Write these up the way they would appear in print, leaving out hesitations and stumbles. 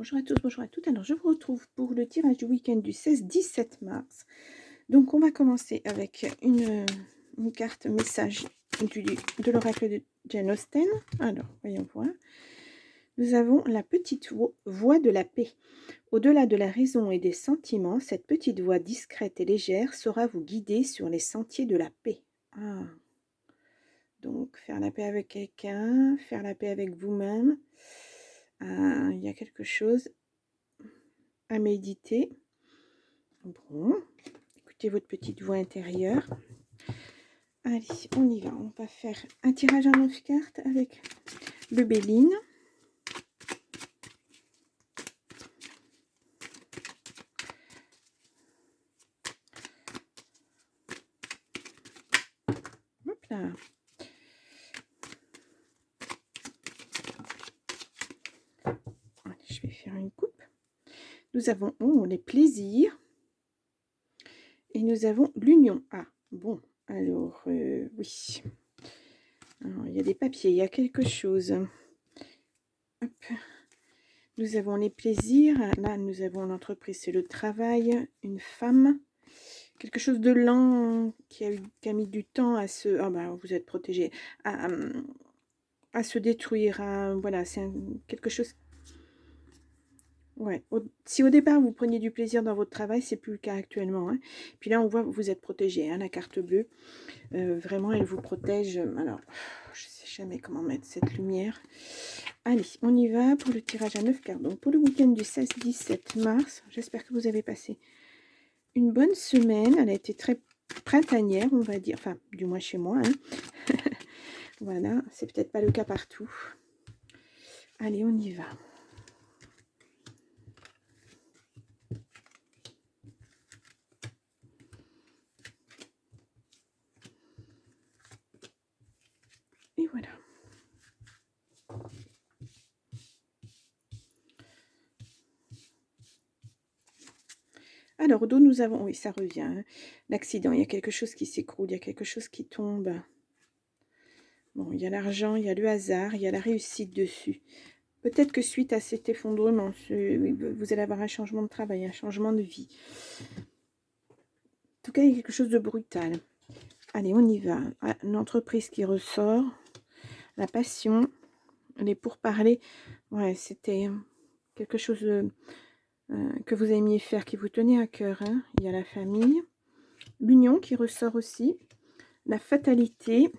Bonjour à tous, bonjour à toutes. Alors, je vous retrouve pour le tirage du week-end du 16-17 mars. Donc, on va commencer avec une carte message de l'oracle de Jane Austen. Alors, voyons voir. Nous avons la petite voix de la paix. Au-delà de la raison et des sentiments, cette petite voix discrète et légère saura vous guider sur les sentiers de la paix. Ah. Donc, faire la paix avec quelqu'un, faire la paix avec vous-même. Il y a quelque chose à méditer. Bon, écoutez votre petite voix intérieure. Allez, on y va. On va faire un tirage à 9 cartes avec le Béline. Hop là. Allez, je vais faire une coupe. Nous avons les plaisirs. Et nous avons l'union. Ah, bon. Alors, oui. Alors, il y a des papiers, il y a quelque chose. Hop. Nous avons les plaisirs. Là, nous avons l'entreprise, c'est le travail. Une femme. Quelque chose de lent qui a mis du temps à se... Ah bah, vous êtes protégé. À se détruire. Voilà, c'est quelque chose... Ouais. Si au départ, vous preniez du plaisir dans votre travail, c'est plus le cas actuellement. Hein. Puis là, on voit que vous êtes protégé. Hein, la carte bleue, vraiment, elle vous protège. Alors, je ne sais jamais comment mettre cette lumière. Allez, on y va pour le tirage à 9 cartes. Donc, pour le week-end du 16-17 mars, j'espère que vous avez passé une bonne semaine. Elle a été très printanière, on va dire. Enfin, du moins chez moi. Hein. Voilà, c'est peut-être pas le cas partout. Allez, on y va. Et voilà. Alors, au dos, nous avons... Oui, ça revient. Hein. L'accident, il y a quelque chose qui s'écroule, il y a quelque chose qui tombe. Bon, il y a l'argent, il y a le hasard, il y a la réussite dessus. Peut-être que suite à cet effondrement, vous allez avoir un changement de travail, un changement de vie. En tout cas, il y a quelque chose de brutal. Allez, on y va. Une entreprise qui ressort. La passion. Les pourparlers. Ouais, c'était quelque chose que vous aimiez faire, qui vous tenait à cœur. Hein. Il y a la famille. L'union qui ressort aussi. La fatalité.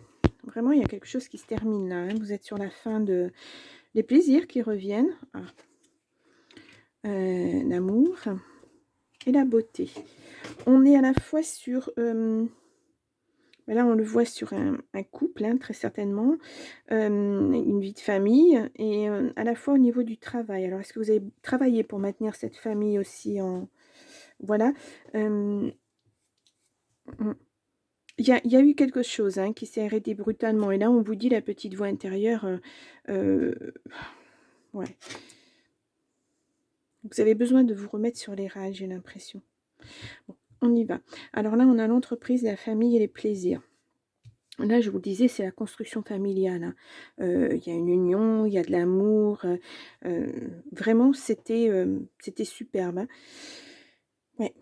Vraiment, il y a quelque chose qui se termine là. Hein. Vous êtes sur la fin de... Les plaisirs qui reviennent. L'amour et la beauté. On est à la fois sur... là, on le voit sur un couple, hein, très certainement. Une vie de famille. Et à la fois au niveau du travail. Alors, est-ce que vous avez travaillé pour maintenir cette famille aussi en... Voilà. Il y a eu quelque chose hein, qui s'est arrêté brutalement. Et là, on vous dit la petite voix intérieure. Ouais. Vous avez besoin de vous remettre sur les rails, j'ai l'impression. Bon, on y va. Alors là, on a l'entreprise, la famille et les plaisirs. Là, je vous disais, c'est la construction familiale. Hein. Il y a une union, il y a de l'amour. Vraiment, c'était superbe. Hein. Ouais.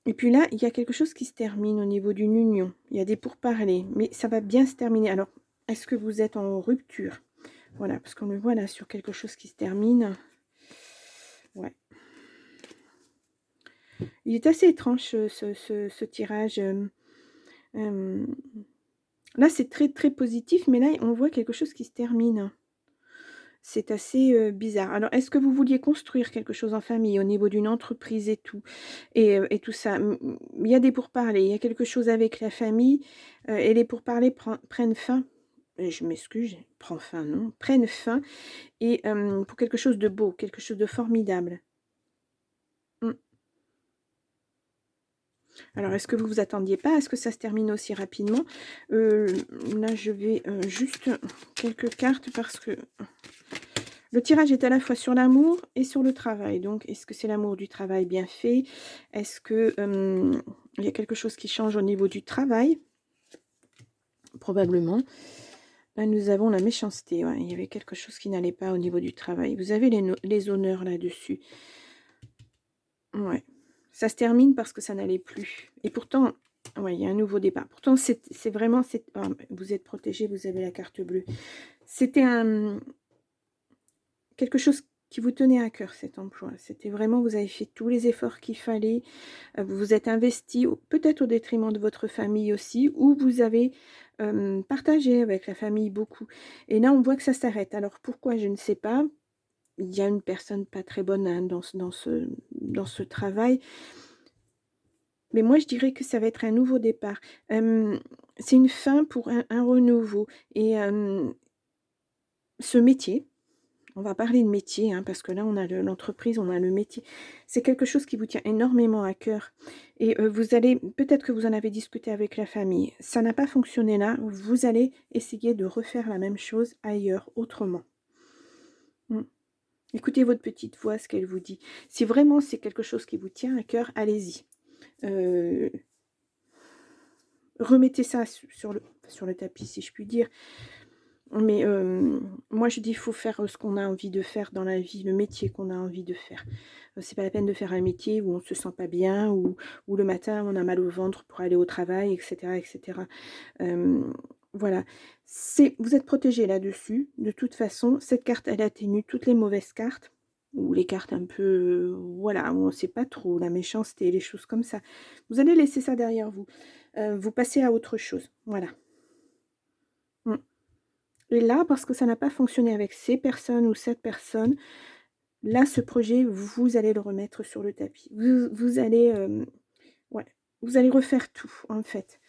Et puis là, il y a quelque chose qui se termine au niveau d'une union. Il y a des pourparlers, mais ça va bien se terminer. Alors, est-ce que vous êtes en rupture? Voilà, parce qu'on le voit là sur quelque chose qui se termine. Ouais. Il est assez étrange ce tirage. Là, c'est très très positif, mais là, on voit quelque chose qui se termine. C'est assez bizarre. Alors, est-ce que vous vouliez construire quelque chose en famille, au niveau d'une entreprise et tout, et tout ça? Il y a des pourparlers, il y a quelque chose avec la famille, et les pourparlers prennent fin. Je m'excuse, prend fin, non? Prennent fin, et pour quelque chose de beau, quelque chose de formidable. Alors, est-ce que vous vous attendiez pas à ce que ça se termine aussi rapidement? Là, je vais juste quelques cartes parce que le tirage est à la fois sur l'amour et sur le travail. Donc, est-ce que c'est l'amour du travail bien fait? Est-ce que il y a quelque chose qui change au niveau du travail? Probablement. Là, nous avons la méchanceté. Ouais. Il y avait quelque chose qui n'allait pas au niveau du travail. Vous avez les honneurs là-dessus. Ouais. Ça se termine parce que ça n'allait plus. Et pourtant, ouais, il y a un nouveau départ. Pourtant, c'est vraiment... vous êtes protégé, vous avez la carte bleue. C'était quelque chose qui vous tenait à cœur, cet emploi. C'était vraiment, vous avez fait tous les efforts qu'il fallait. Vous vous êtes investi, peut-être au détriment de votre famille aussi, ou vous avez partagé avec la famille beaucoup. Et là, on voit que ça s'arrête. Alors, pourquoi? Je ne sais pas. Il y a une personne pas très bonne hein, dans ce travail. Mais moi, je dirais que ça va être un nouveau départ. C'est une fin pour un renouveau. Et ce métier, on va parler de métier, hein, parce que là, on a l'entreprise, on a le métier. C'est quelque chose qui vous tient énormément à cœur. Et vous allez, peut-être que vous en avez discuté avec la famille. Ça n'a pas fonctionné là. Vous allez essayer de refaire la même chose ailleurs, autrement. Écoutez votre petite voix, ce qu'elle vous dit. Si vraiment c'est quelque chose qui vous tient à cœur, allez-y. Remettez ça sur le tapis, si je puis dire. Mais moi, je dis il faut faire ce qu'on a envie de faire dans la vie, le métier qu'on a envie de faire. C'est pas la peine de faire un métier où on se sent pas bien, ou le matin, on a mal au ventre pour aller au travail, etc. etc. Voilà. Vous êtes protégé là-dessus. De toute façon, cette carte, elle atténue toutes les mauvaises cartes, ou les cartes un peu, voilà, où on ne sait pas trop, la méchanceté, les choses comme ça. Vous allez laisser ça derrière vous. Vous passez à autre chose. Voilà. Et là, parce que ça n'a pas fonctionné avec ces personnes ou cette personne, là, ce projet, vous allez le remettre sur le tapis. Vous allez, ouais, vous allez refaire tout, en fait.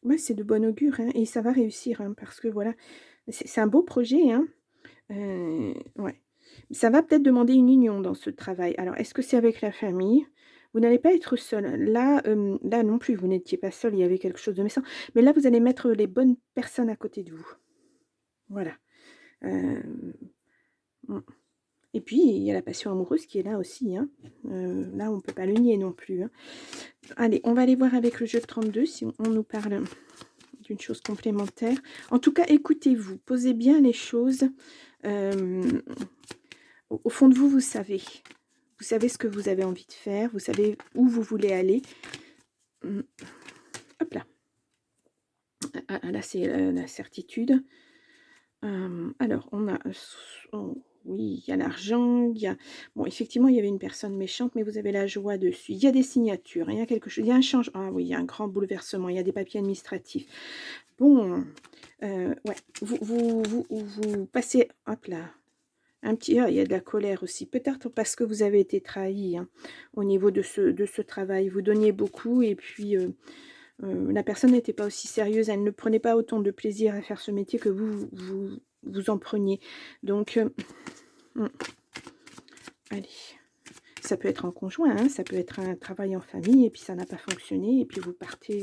Ouais, c'est de bon augure, hein, et ça va réussir, hein, parce que voilà, c'est un beau projet, hein. Ouais. Ça va peut-être demander une union dans ce travail. Alors, est-ce que c'est avec la famille? Vous n'allez pas être seul. Là, là non plus, vous n'étiez pas seul, il y avait quelque chose de méchant. Mais là, vous allez mettre les bonnes personnes à côté de vous. Voilà. Hem, mmh. Et puis, il y a la passion amoureuse qui est là aussi, hein. Là, on ne peut pas le nier non plus, hein. Allez, on va aller voir avec le jeu de 32 si on nous parle d'une chose complémentaire. En tout cas, écoutez-vous, posez bien les choses. Au fond de vous, vous savez. Vous savez ce que vous avez envie de faire, vous savez où vous voulez aller. Hop là. Ah, là, c'est la certitude. Alors, on a... oui, il y a l'argent, il y a... Bon, effectivement, il y avait une personne méchante, mais vous avez la joie dessus. Il y a des signatures, il y a quelque chose, il y a un changement. Ah oui, il y a un grand bouleversement, il y a des papiers administratifs. Bon, ouais, vous passez... Hop là. Un petit, il y a de la colère aussi, peut-être parce que vous avez été trahi hein, au niveau de ce travail. Vous donniez beaucoup et puis la personne n'était pas aussi sérieuse, elle ne prenait pas autant de plaisir à faire ce métier que vous en preniez. Donc, allez, ça peut être en conjoint, hein, ça peut être un travail en famille et puis ça n'a pas fonctionné et puis vous partez,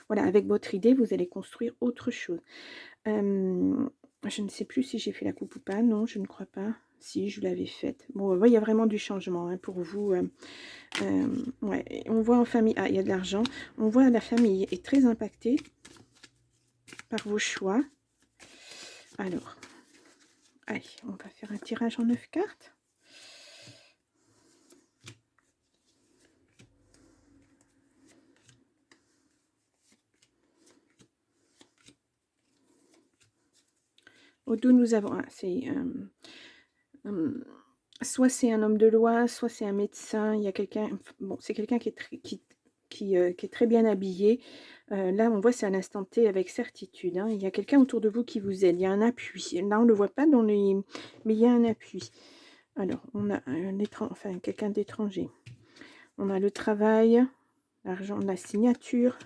voilà, avec votre idée, vous allez construire autre chose. Je ne sais plus si j'ai fait la coupe ou pas. Non, je ne crois pas. Si, je l'avais faite. Bon, il y a vraiment du changement hein, pour vous. Ouais, on voit en famille... Ah, il y a de l'argent. On voit la famille est très impactée par vos choix. Alors, allez, on va faire un tirage en 9 cartes. Au dos, nous avons... Ah, c'est... soit c'est un homme de loi, soit c'est un médecin. Il y a quelqu'un... Bon, c'est quelqu'un qui est très bien habillé. Là, on voit c'est un instant T avec certitude. Hein. Il y a quelqu'un autour de vous qui vous aide. Il y a un appui. Là, on ne le voit pas dans les... Mais il y a un appui. Alors, on a enfin, quelqu'un d'étranger. On a le travail, l'argent, la signature.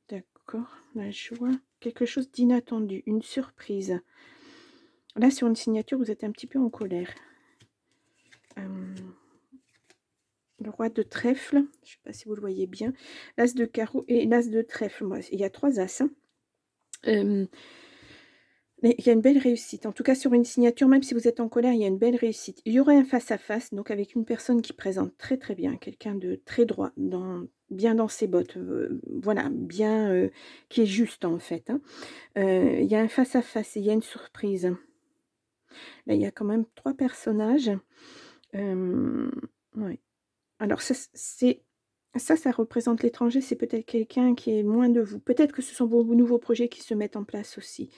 D'accord, la joie. Quelque chose d'inattendu, une surprise. Là, sur une signature, vous êtes un petit peu en colère. Le roi de trèfle, je ne sais pas si vous le voyez bien. L'as de carreau et l'as de trèfle. Moi, il y a 3 as. Hein. Mais il y a une belle réussite. En tout cas, sur une signature, même si vous êtes en colère, il y a une belle réussite. Il y aurait un face-à-face, donc avec une personne qui présente très, très bien, quelqu'un de très droit, bien dans ses bottes, voilà, bien, qui est juste, en fait, hein. Il y a un face-à-face et il y a une surprise. Là, il y a quand même 3 personnages. Hem, ouais. Alors ça représente l'étranger, c'est peut-être quelqu'un qui est loin de vous. Peut-être que ce sont vos nouveaux projets qui se mettent en place aussi.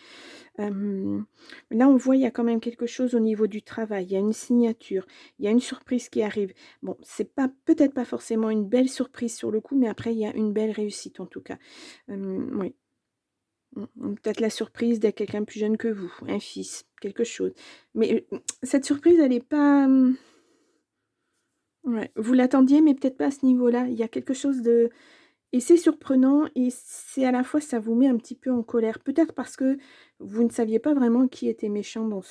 Hem, Là, on voit, il y a quand même quelque chose au niveau du travail. Il y a une signature, il y a une surprise qui arrive. Bon, c'est pas peut-être pas forcément une belle surprise sur le coup, mais après il y a une belle réussite en tout cas. Oui, peut-être la surprise d'être quelqu'un de plus jeune que vous, un fils, quelque chose. Mais, cette surprise, elle est pas, ouais, vous l'attendiez, mais peut-être pas à ce niveau-là. Il y a quelque chose de et c'est surprenant et c'est à la fois ça vous met un petit peu en colère. Peut-être parce que vous ne saviez pas vraiment qui était méchant dans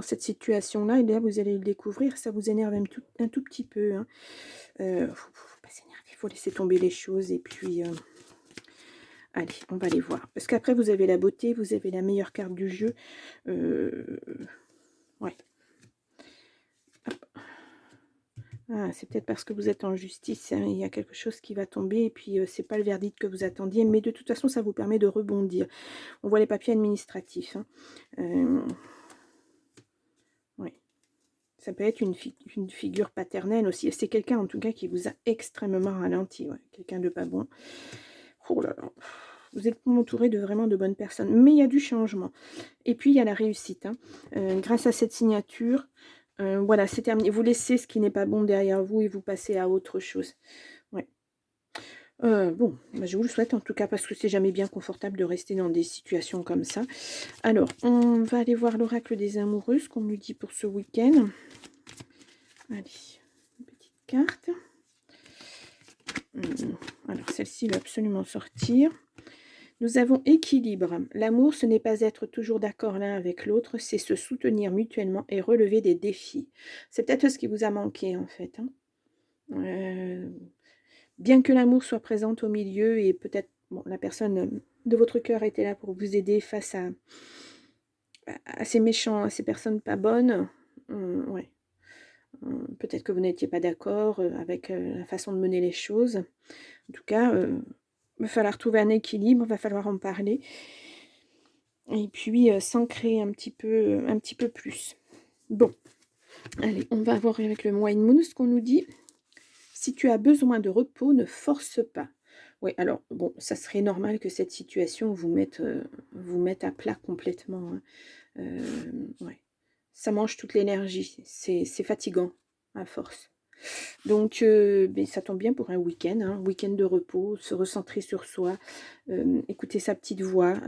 cette situation-là et là, vous allez le découvrir, ça vous énerve un tout petit peu, hein. Faut pas s'énerver, il faut laisser tomber les choses et puis, allez, on va les voir. Parce qu'après vous avez la beauté, vous avez la meilleure carte du jeu, heu, ouais. Ah, c'est peut-être parce que vous êtes en justice, hein, il y a quelque chose qui va tomber et puis, c'est pas le verdict que vous attendiez, mais de toute façon, ça vous permet de rebondir. On voit les papiers administratifs, hein. Oui. Ça peut être une figure paternelle aussi. C'est quelqu'un, en tout cas, qui vous a extrêmement ralenti, ouais, quelqu'un de pas bon. Oh là là, vous êtes entouré de vraiment de bonnes personnes, mais il y a du changement et puis il y a la réussite, hein. Grâce à cette signature, voilà, c'est terminé. Vous laissez ce qui n'est pas bon derrière vous et vous passez à autre chose. Ouais. Bon, bah, je vous le souhaite en tout cas parce que c'est jamais bien confortable de rester dans des situations comme ça. Alors, on va aller voir l'oracle des amoureux, ce qu'on nous dit pour ce week-end. Allez, une petite carte. Alors, celle-ci va absolument sortir. Nous avons équilibre. L'amour, ce n'est pas être toujours d'accord l'un avec l'autre, c'est se soutenir mutuellement et relever des défis. C'est peut-être ce qui vous a manqué en fait, hein. Euh, Bien que l'amour soit présent au milieu et peut-être bon, la personne de votre cœur était là pour vous aider face à ces méchants, à ces personnes pas bonnes, ouais. Peut-être que vous n'étiez pas d'accord avec la façon de mener les choses. En tout cas, va falloir trouver un équilibre, va falloir en parler et puis, s'ancrer un petit peu plus. Bon, allez, on va voir avec le Wine Moon ce qu'on nous dit. Si tu as besoin de repos, ne force pas. Oui, alors bon, ça serait normal que cette situation vous mette à plat complètement, hein. Ouais. Ça mange toute l'énergie, c'est fatigant à force. Donc, beh, ça tombe bien pour un week-end, hein, week-end de repos, se recentrer sur soi, écouter sa petite voix,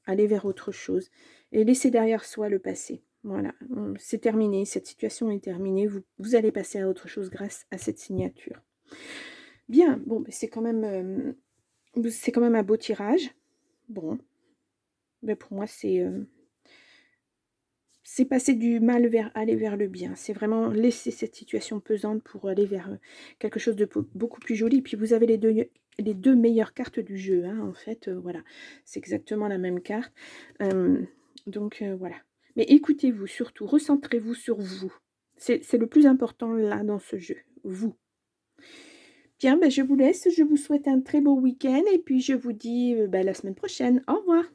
aller vers autre chose et laisser derrière soi le passé. Voilà, c'est terminé, cette situation est terminée, vous allez passer à autre chose grâce à cette signature. Bien, bon, beh, c'est quand même un beau tirage. Bon, beh, pour moi, c'est passer du mal vers aller vers le bien. C'est vraiment laisser cette situation pesante pour aller vers, quelque chose de beaucoup plus joli. Puis vous avez les 2 meilleures cartes du jeu, hein, en fait, voilà. C'est exactement la même carte. Donc voilà. Mais écoutez-vous surtout, recentrez-vous sur vous. C'est le plus important là dans ce jeu, vous. Bien, ben, je vous laisse, je vous souhaite un très beau week-end et puis je vous dis, bah, la semaine prochaine. Au revoir.